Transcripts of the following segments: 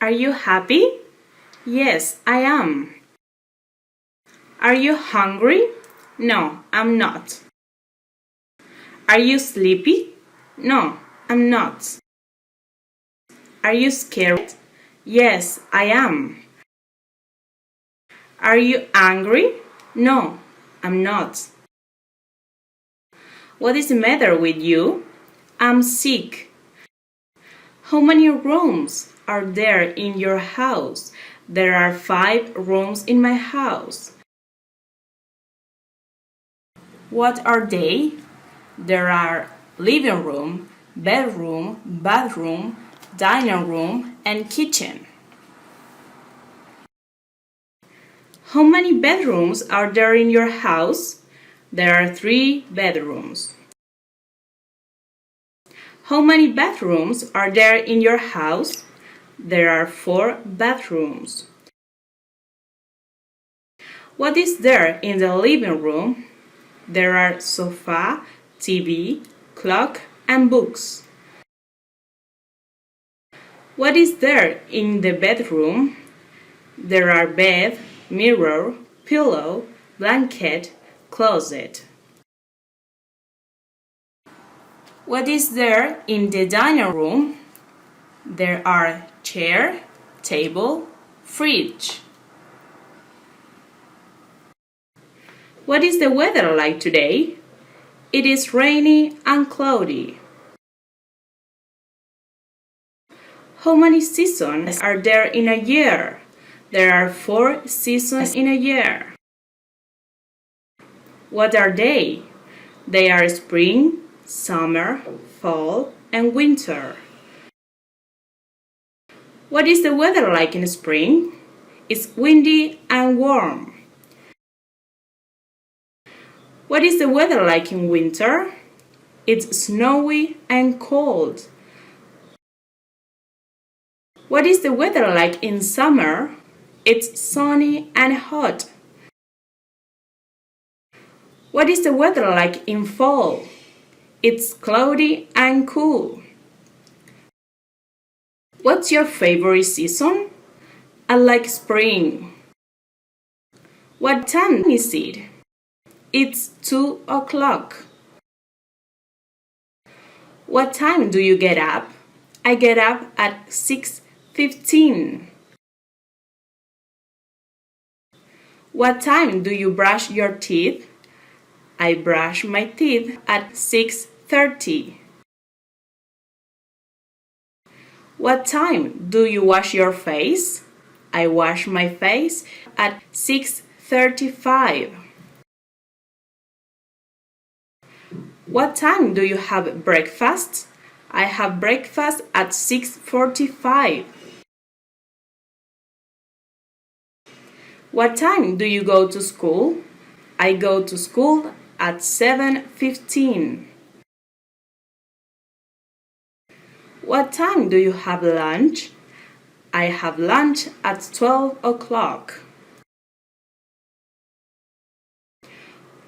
Are you happy? Yes, I am. Are you hungry? No, I'm not. Are you sleepy? No, I'm not. Are you scared? Yes, I am. Are you angry? No, I'm not. What is the matter with you? I'm sick. How many rooms are there in your house? There are 5 rooms in my house. What are they? There are living room, bedroom, bathroom, dining room, and kitchen. How many bedrooms are there in your house? There are 3 bedrooms. How many bathrooms are there in your house? There are 4 bathrooms. What is there in the living room? There are sofa, TV, clock, and books. What is there in the bedroom? There are bed, mirror, pillow, blanket, closet. What is there in the dining room? There are chair, table, fridge. What is the weather like today? It is rainy and cloudy. How many seasons are there in a year? There are 4 seasons in a year. What are they? They are spring, summer, fall, and winter. What is the weather like in spring? It's windy and warm. What is the weather like in winter? It's snowy and cold. What is the weather like in summer? It's sunny and hot. What is the weather like in fall? It's cloudy and cool. What's your favorite season? I like spring. What time is it? It's 2 o'clock. What time do you get up? I get up at 6:15. What time do you brush your teeth? I brush my teeth at 6:30. What time do you wash your face? I wash my face at 6:35. What time do you have breakfast? I have breakfast at 6:45. What time do you go to school? I go to school at 7:15. What time do you have lunch? I have lunch at 12 o'clock.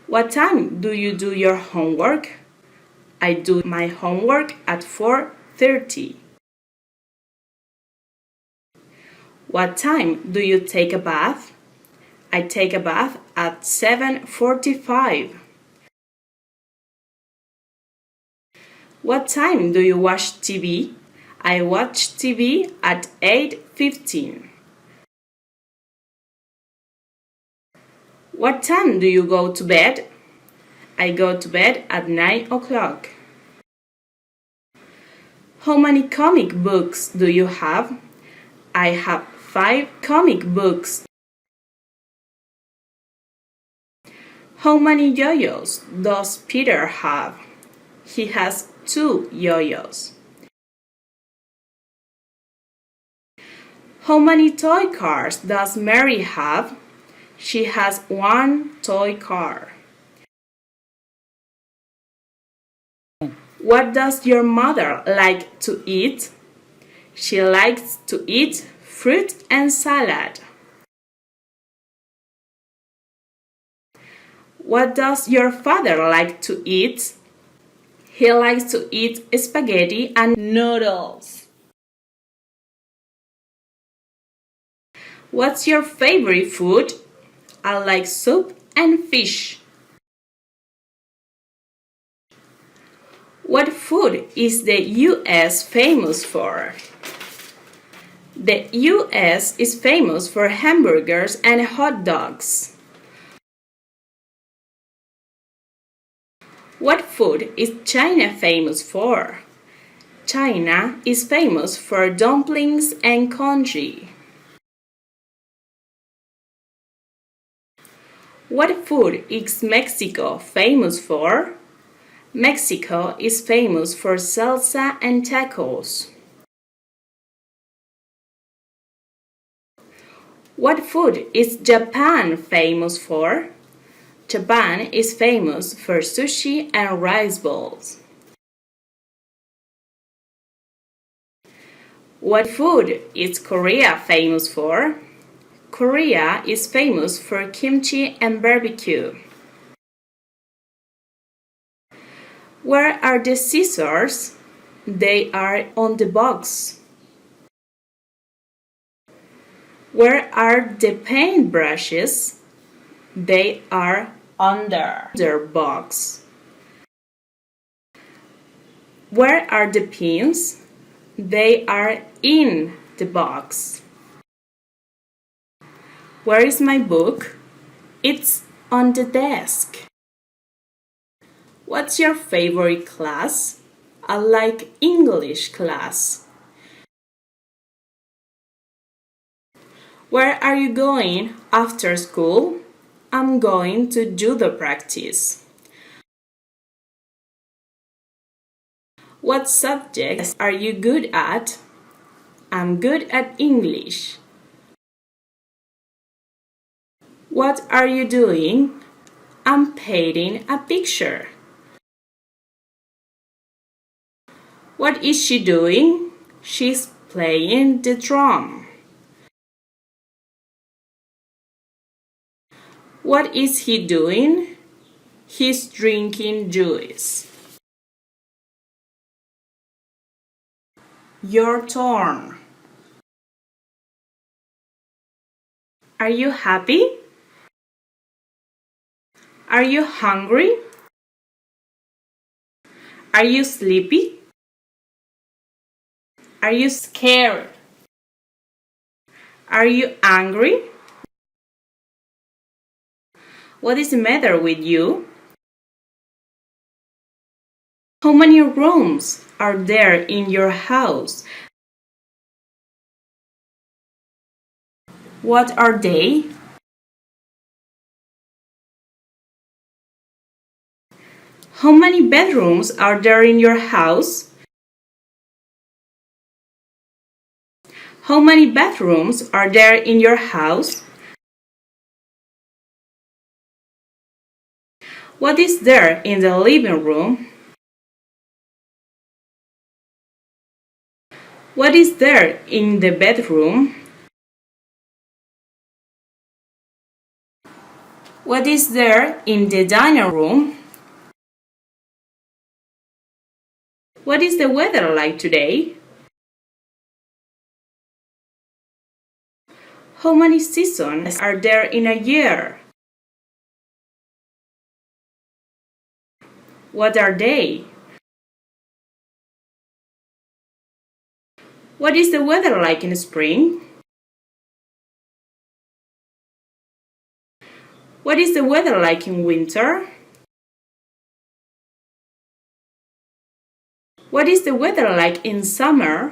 What time do you do your homework? I do my homework at 4:30. What time do you take a bath? I take a bath at 7:45. What time do you watch TV? I watch TV at 8:15. What time do you go to bed? I go to bed at 9 o'clock. How many comic books do you have? I have 5 comic books. How many yo-yos does Peter have? He has 2 yo-yos. How many toy cars does Mary have? She has 1 toy car. What does your mother like to eat? She likes to eat fruit and salad. What does your father like to eat? He likes to eat spaghetti and noodles. What's your favorite food? I like soup and fish. What food is the US famous for? The US is famous for hamburgers and hot dogs. What food is China famous for? China is famous for dumplings and congee. What food is Mexico famous for? Mexico is famous for salsa and tacos. What food is Japan famous for? Japan is famous for sushi and rice balls. What food is Korea famous for? Korea is famous for kimchi and barbecue. Where are the scissors? They are on the box. Where are the paintbrushes? They are under their box. Where are the pins? They are in the box. Where is my book? It's on the desk. What's your favorite class? I like English class. Where are you going after school? I'm going to judo practice. What subjects are you good at? I'm good at English. What are you doing? I'm painting a picture. What is she doing? She's playing the drum. What is he doing? He's drinking juice. Your turn. Are you happy? Are you hungry? Are you sleepy? Are you scared? Are you angry? What is the matter with you? How many rooms are there in your house? What are they? How many bedrooms are there in your house? How many bathrooms are there in your house? What is there in the living room? What is there in the bedroom? What is there in the dining room? What is the weather like today? How many seasons are there in a year? What are they? What is the weather like in spring? What is the weather like in winter? What is the weather like in summer?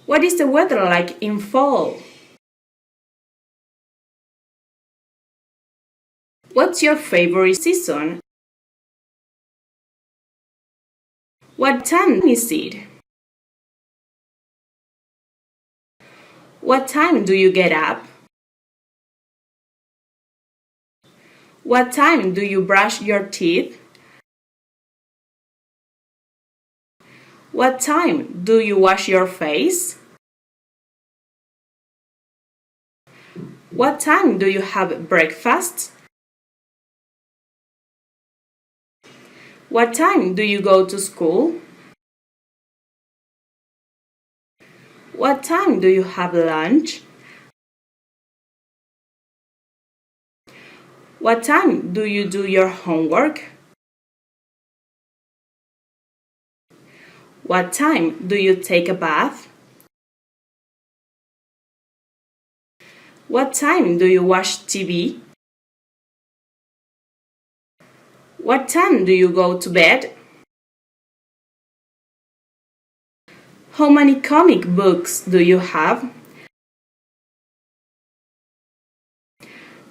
What is the weather like in fall? What's your favorite season? What time is it? What time do you get up? What time do you brush your teeth? What time do you wash your face? What time do you have breakfast? What time do you go to school? What time do you have lunch? What time do you do your homework? What time do you take a bath? What time do you watch TV? What time do you go to bed? How many comic books do you have?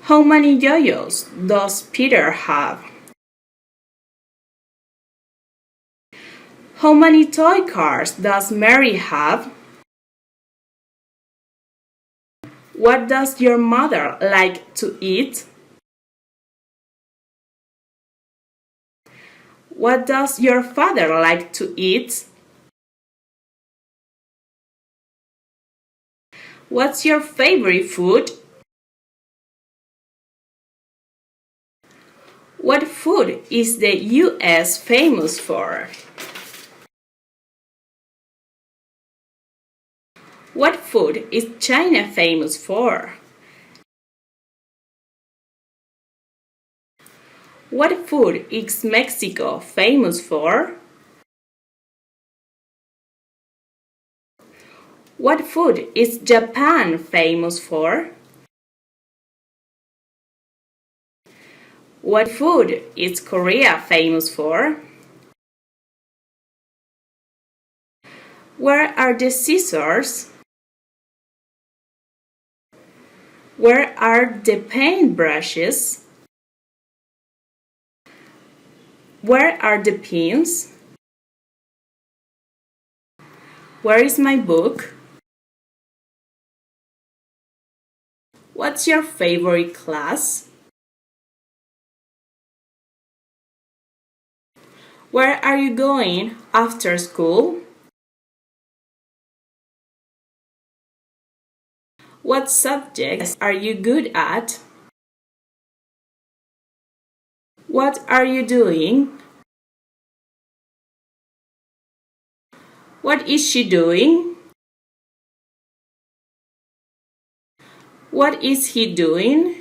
How many yo-yos does Peter have? How many toy cars does Mary have? What does your mother like to eat? What does your father like to eat? What's your favorite food? What food is the US famous for? What food is China famous for? What food is Mexico famous for? What food is Japan famous for? What food is Korea famous for? Where are the scissors? Where are the paintbrushes? Where are the pins? Where is my book? What's your favorite class? Where are you going after school? What subjects are you good at? What are you doing? What is she doing? What is he doing?